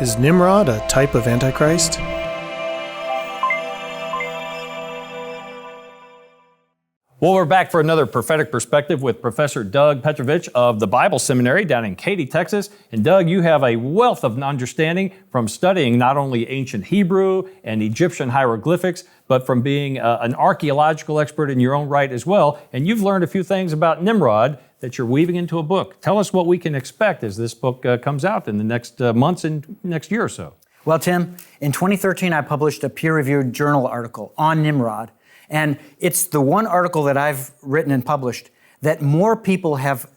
Is Nimrod a type of Antichrist? Well, we're back for another Prophetic Perspective with Professor Doug Petrovich of the Bible Seminary down in Katy, Texas. And Doug, you have a wealth of understanding from studying not only ancient Hebrew and Egyptian hieroglyphics, but from being an archaeological expert in your own right as well. And you've learned a few things about Nimrod that you're weaving into a book. Tell us what we can expect as this book comes out in the next months and next year or so. Well, Tim, in 2013, I published a peer-reviewed journal article on Nimrod. And it's the one article that I've written and published that more people have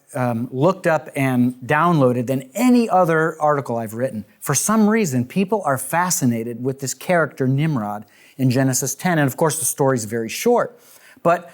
looked up and downloaded than any other article I've written. For some reason, people are fascinated with this character Nimrod in Genesis 10. And of course, the story's very short. But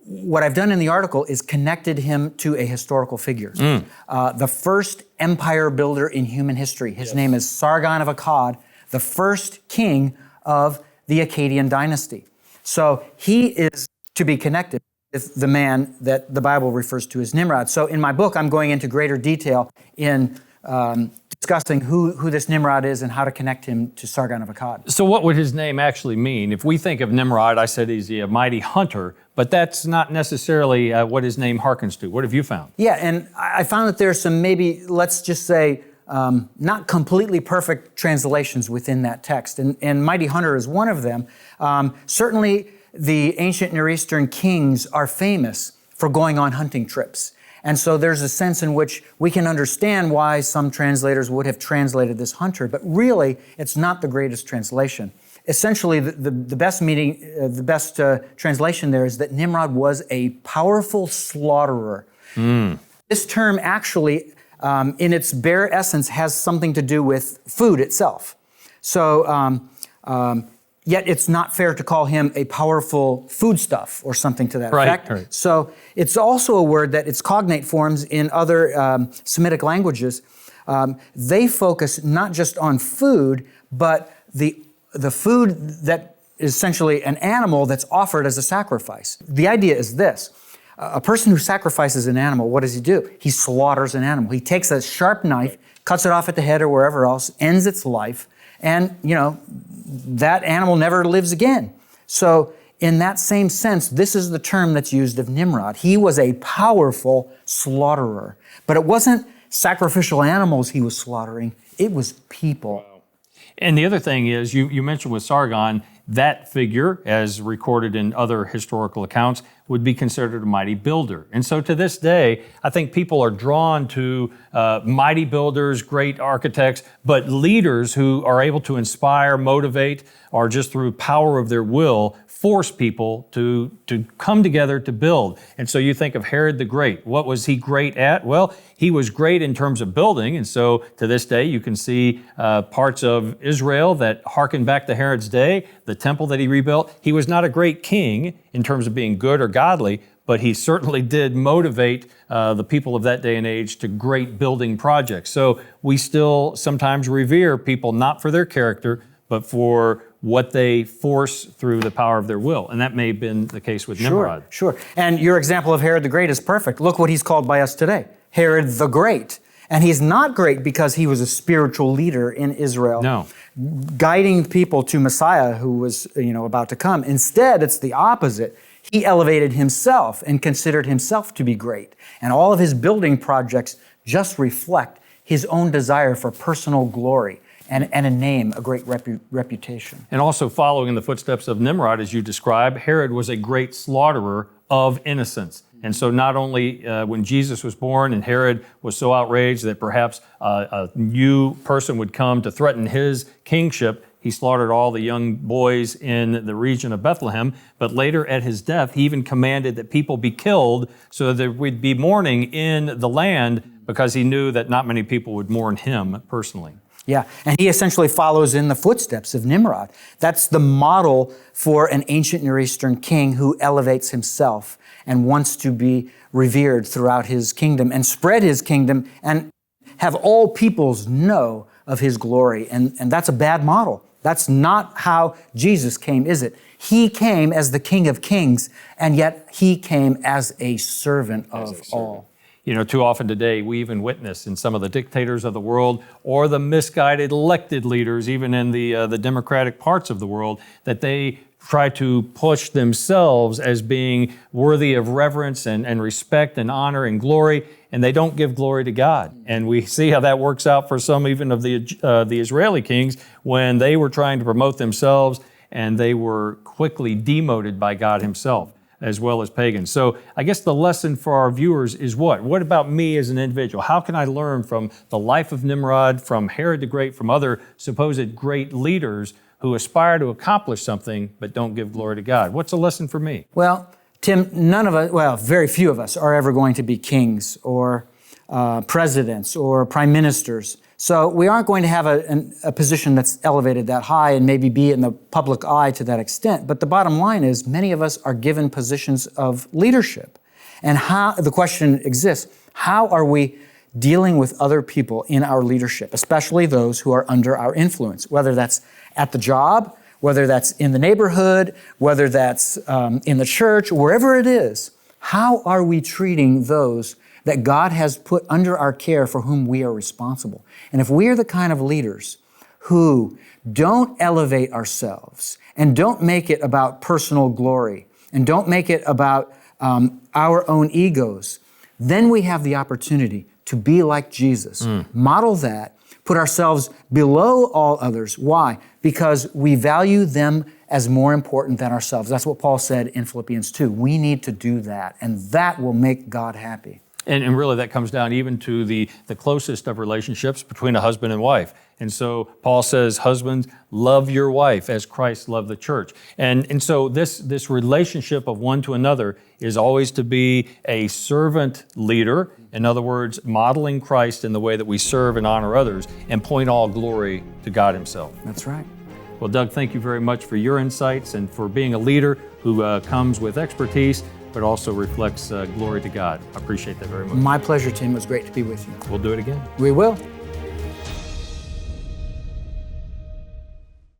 what I've done in the article is connected him to a historical figure. The first empire builder in human history. His name is Sargon of Akkad, the first king of the Akkadian dynasty. So he is to be connected with the man that the Bible refers to as Nimrod. So in my book, I'm going into greater detail in discussing who this Nimrod is and how to connect him to Sargon of Akkad. So what would his name actually mean? If we think of Nimrod, I said he's a mighty hunter, but that's not necessarily what his name harkens to. What have you found? Yeah, and I found that there's some maybe, let's just say, not completely perfect translations within that text. And mighty hunter is one of them. Certainly, the ancient Near Eastern kings are famous for going on hunting trips. And so there's a sense in which we can understand why some translators would have translated this hunter, but really, it's not the greatest translation. Essentially, the best translation there is that Nimrod was a powerful slaughterer. This term actually, in its bare essence, has something to do with food itself. So, yet it's not fair to call him a powerful foodstuff or something to that effect. Right. So it's also a word that its cognate forms in other Semitic languages. They focus not just on food, but the food that is essentially an animal that's offered as a sacrifice. The idea is this. A person who sacrifices an animal, what does he do? He slaughters an animal. He takes a sharp knife, cuts it off at the head or wherever else, ends its life, and, that animal never lives again. So in that same sense, this is the term that's used of Nimrod. He was a powerful slaughterer. But it wasn't sacrificial animals he was slaughtering, it was people. And the other thing is, you mentioned with Sargon, that figure, as recorded in other historical accounts, would be considered a mighty builder. And so to this day, I think people are drawn to mighty builders, great architects, but leaders who are able to inspire, motivate, or just through power of their will, force people to come together to build. And so you think of Herod the Great. What was he great at? Well, he was great in terms of building. And so to this day, you can see parts of Israel that harken back to Herod's day, the temple that he rebuilt. He was not a great king in terms of being good or godly, but he certainly did motivate the people of that day and age to great building projects. So we still sometimes revere people not for their character, but for what they force through the power of their will. And that may have been the case with Nimrod. Sure. And your example of Herod the Great is perfect. Look what he's called by us today, Herod the Great. And he's not great because he was a spiritual leader in Israel, guiding people to Messiah who was, about to come. Instead, it's the opposite. He elevated himself and considered himself to be great. And all of his building projects just reflect his own desire for personal glory and a name, a great reputation. And also following in the footsteps of Nimrod, as you describe, Herod was a great slaughterer of innocents. And so not only when Jesus was born and Herod was so outraged that perhaps a new person would come to threaten his kingship, he slaughtered all the young boys in the region of Bethlehem. But later at his death, he even commanded that people be killed so that there would be mourning in the land because he knew that not many people would mourn him personally. Yeah, and he essentially follows in the footsteps of Nimrod. That's the model for an ancient Near Eastern king who elevates himself and wants to be revered throughout his kingdom and spread his kingdom and have all peoples know of his glory. And that's a bad model. That's not how Jesus came, is it? He came as the King of Kings, and yet he came as a servant of all. You know, too often today, we even witness in some of the dictators of the world or the misguided elected leaders, even in the democratic parts of the world, that they try to push themselves as being worthy of reverence and respect and honor and glory, and they don't give glory to God. And we see how that works out for some even of the Israeli kings when they were trying to promote themselves, and they were quickly demoted by God himself, as well as pagans. So I guess the lesson for our viewers is what? What about me as an individual? How can I learn from the life of Nimrod, from Herod the Great, from other supposed great leaders who aspire to accomplish something but don't give glory to God? What's a lesson for me? Well, Tim, none of us, well, very few of us are ever going to be kings or presidents or prime ministers. So we aren't going to have a position that's elevated that high and maybe be in the public eye to that extent. But the bottom line is many of us are given positions of leadership. And how the question exists, how are we dealing with other people in our leadership, especially those who are under our influence, whether that's at the job, whether that's in the neighborhood, whether that's in the church, wherever it is. How are we treating those that God has put under our care for whom we are responsible? And if we are the kind of leaders who don't elevate ourselves and don't make it about personal glory and don't make it about our own egos, then we have the opportunity to be like Jesus, model that, put ourselves below all others. Why? Because we value them as more important than ourselves. That's what Paul said in Philippians 2. We need to do that, and that will make God happy. And really that comes down even to the closest of relationships between a husband and wife. And so Paul says, husbands, love your wife as Christ loved the church. And so this relationship of one to another is always to be a servant leader. In other words, modeling Christ in the way that we serve and honor others and point all glory to God himself. That's right. Well, Doug, thank you very much for your insights and for being a leader who comes with expertise, but also reflects glory to God. I appreciate that very much. My pleasure, Tim. It was great to be with you. We'll do it again. We will.